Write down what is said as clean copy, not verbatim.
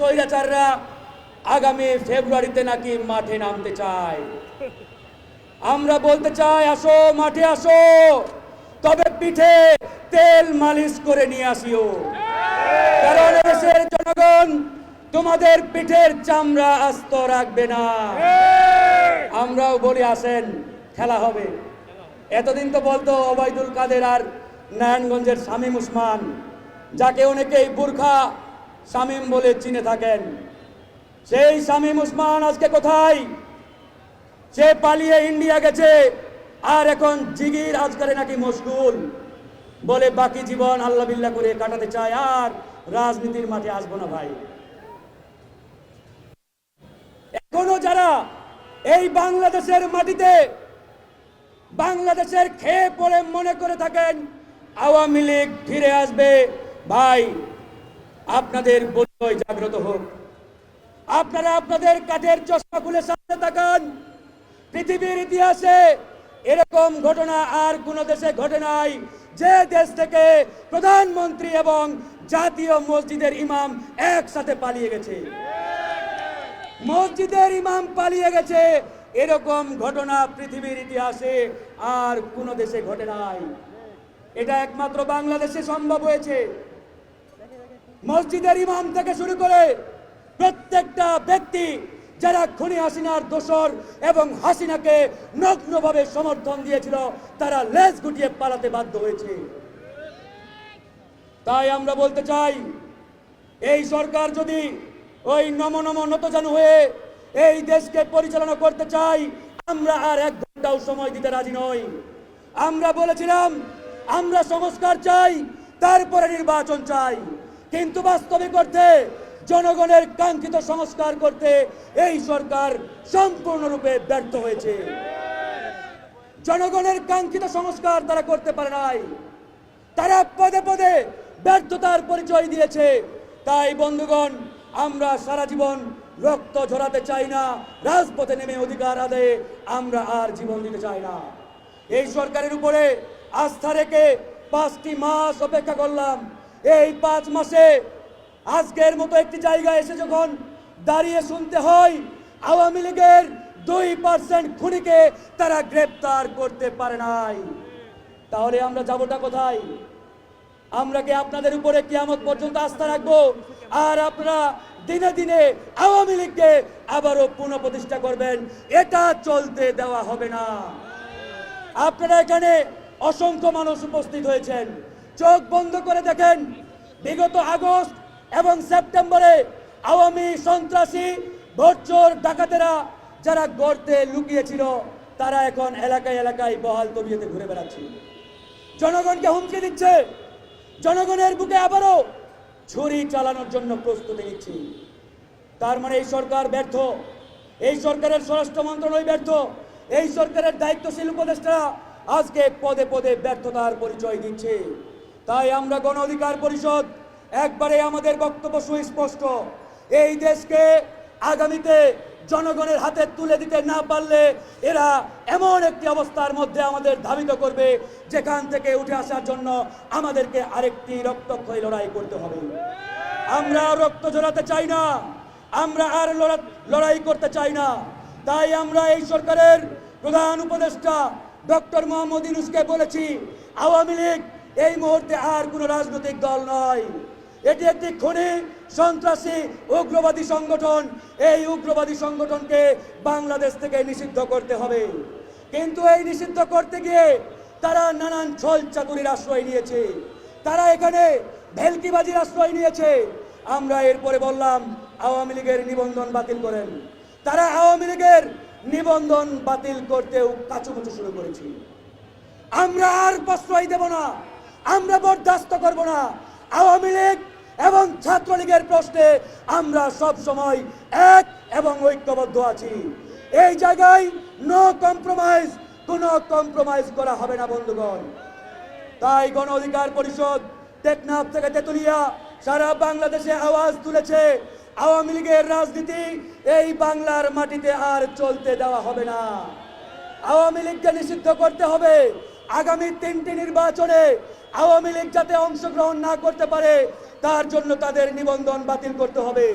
স্বৈরাচাররা আগামী ফেব্রুয়ারিতে নাকি মাঠে নামতে চায়। আমরা বলতে চাই, আসো মাঠে আসো, তবে পিঠে তেল মালিশ করে নিয়ে আসিও, কারণ দেশের জনগণ তোমাদের পিঠের চামড়া আস্ত রাখবে না। আমরাও বলি আসেন, খেলা হবে। এতদিন তো বলতো ওবায়দুল কাদের আর নারায়ণগঞ্জের শামীম উসমান, যাকে অনেকেই বুরখা শামীম বলে চিনে থাকেন। সেই শামীম উসমান আজকে কোথায়? সে পালিয়ে ইন্ডিয়া গেছে, আর এখন জিগির আজকারে নাকি মশগুল, বলে বাকি জীবন আল্লাহ বিল্লাহ করে কাটাতে চায়, আর রাজনীতির মাঠে আসবো না ভাই। এখনো যারা এই বাংলাদেশের মাটিতে বাংলাদেশের খেয়ে পড়ে মনে করে থাকেন আওয়ামী লীগ ফিরে আসবে, ভাই আপনাদের পরিচয় জাগ্রত হোক। আপনারা আপনাদের কাঠের চশমা খুলে সামনে তাকান। পৃথিবীর ইতিহাসে এরকম ঘটনা আর কোন দেশে ঘটে নাই, যে দেশ থেকে প্রধানমন্ত্রী এবং জাতীয় মসজিদের ইমাম একসাথে পালিয়ে গেছে। মসজিদের ইমাম পালিয়ে গেছে, এরকম ঘটনা পৃথিবীর ইতিহাসে আর কোন দেশে ঘটে নাই। এটা একমাত্র বাংলাদেশে সম্ভব হয়েছে। মসজিদের ইমাম থেকে শুরু করে প্রত্যেকটা ব্যক্তি যারা খুনি হাসিনার দোসর এবং হাসিনাকে নগ্নভাবে সমর্থন দিয়েছিল, তারা লেজ গুটিয়ে পালাতে বাধ্য হয়েছে। তাই আমরা বলতে চাই, এই সরকার যদি ওই নম নতজানু হয়ে এই দেশকে পরিচালনা করতে চাই, আমরা আর এক ঘন্টাও সময় দিতে রাজি নই। আমরা বলেছিলাম আমরা সংস্কার চাই, তারপরে নির্বাচন চাই, কিন্তু বাস্তবিক অর্থে জনগণের কাঙ্ক্ষিত সংস্কার করতে এই সরকার সম্পূর্ণরূপে ব্যর্থ হয়েছে। জনগণের কাঙ্ক্ষিত সংস্কার তারা করতে পারে নাই, তারা পদে পদে ব্যর্থতার পরিচয় দিয়েছে। তাই বন্ধুগণ, আমরা সারা জীবন রক্ত ঝরাতে চাই না, রাজপথে নেমে অধিকার আদায়ে আমরা আর জীবন দিতে চাই না। এই সরকারের উপরে আস্থা রেখে 5টি মাস অপেক্ষা করলাম। এই 5 মাসে আজকের মতো একটি জায়গায় এসে যখন দাঁড়িয়ে শুনতে হয় আওয়ামী লীগের 2% খুনিকে তারা গ্রেপ্তার করতে পারে নাই, তাহলে আমরা যাবোটা কোথায়? আমরা কি আপনাদের উপরে কিয়ামত পর্যন্ত আস্থা রাখবো? আর আপনারা দিনে দিনে আওয়ামী লীগকে আবারও পুনঃপ্রতিষ্ঠা করবেন, এটা চলতে দেওয়া হবে না। আপনারা এখানে অসংখ্য মানুষ উপস্থিত হয়েছেন, চোখ বন্ধ করে দেখেন, বিগত আগস্ট এবং সেপ্টেম্বরে আওয়ামী সন্ত্রাসী ভোটচোর ডাকাতেরা যারা গর্তে লুকিয়েছিল, তারা এখন এলাকায় এলাকায় বহাল তবিয়তে ঘুরে বেড়াচ্ছে, জনগণকে হুমকি দিচ্ছে, জনগণের বুকে আবারও ছুরি চালানোর জন্য প্রস্তুতি নিচ্ছে। তার মানে এই সরকার ব্যর্থ, এই সরকারের স্বরাষ্ট্র মন্ত্রণালয় ব্যর্থ, এই সরকারের দায়িত্বশীল উপদেষ্টারা আজকে পদে পদে ব্যর্থতার পরিচয় দিচ্ছে। তাই আমরা গণ অধিকার পরিষদ একবারে আমাদের বক্তব্য সুস্পষ্ট, এই দেশকে আগামীতে জনগণের হাতে তুলে দিতে না পারলে এরা এমন একটি অবস্থার মধ্যে আমাদের ধাবিত করবে, যেখান থেকে উঠে আসার জন্য আমাদেরকে আরেকটি রক্তক্ষয়ী লড়াই করতে হবে। আমরা রক্ত ঝরাতে চাই না, আমরা আর লড়াই করতে চাই না। তাই আমরা এই সরকারের প্রধান উপদেষ্টা ডক্টর মোহাম্মদ ইউনূসকে বলেছি, আওয়ামী লীগ এই মুহূর্তে আর কোনো রাজনৈতিক দল নয়, এটি একটি খুনি সন্ত্রাসী উগ্রবাদী সংগঠন। এই উগ্রবাদী সংগঠনকে বাংলাদেশ থেকে নিষিদ্ধ করতে হবে। কিন্তু এই নিষিদ্ধ করতে গিয়ে তারা নানান ছল চাতুরির আশ্রয় নিয়েছে, তারা এখানে ভেলকিবাজির আশ্রয় নিয়েছে। আমরা এরপরে বললাম আওয়ামী লীগের নিবন্ধন বাতিল করেন, তারা আওয়ামী লীগের নিবন্ধন বাতিল করতেও কাচুমুচু শুরু করেছি। আমরা আর প্রশ্রয় দেব না, আমরা বরদাস্ত করব না। আওয়ামী লীগ এবং ছাত্রলীগের প্রশ্নে আমরা সব সময় এক এবং ঐক্যবদ্ধ আছি। এই জায়গায় নো কম্প্রোমাইজ, কোনো কম্প্রোমাইজ করা হবে না বন্ধুগণ। তাই গণ অধিকার পরিষদ টেকনাফ থেকে তেতুলিয়া সারা বাংলাদেশে আওয়াজ তুলেছে, আওয়ামী লীগের রাজনীতি এই বাংলার মাটিতে আর চলতে দেওয়া হবে না। আওয়ামী লীগকে নিষিদ্ধ করতে হবে। আগামী 3টি নির্বাচনে আওয়ামী লীগ যাতে অংশগ্রহণ না করতে পারে তার জন্য তাদের নিবন্ধন বাতিল করতে হবে।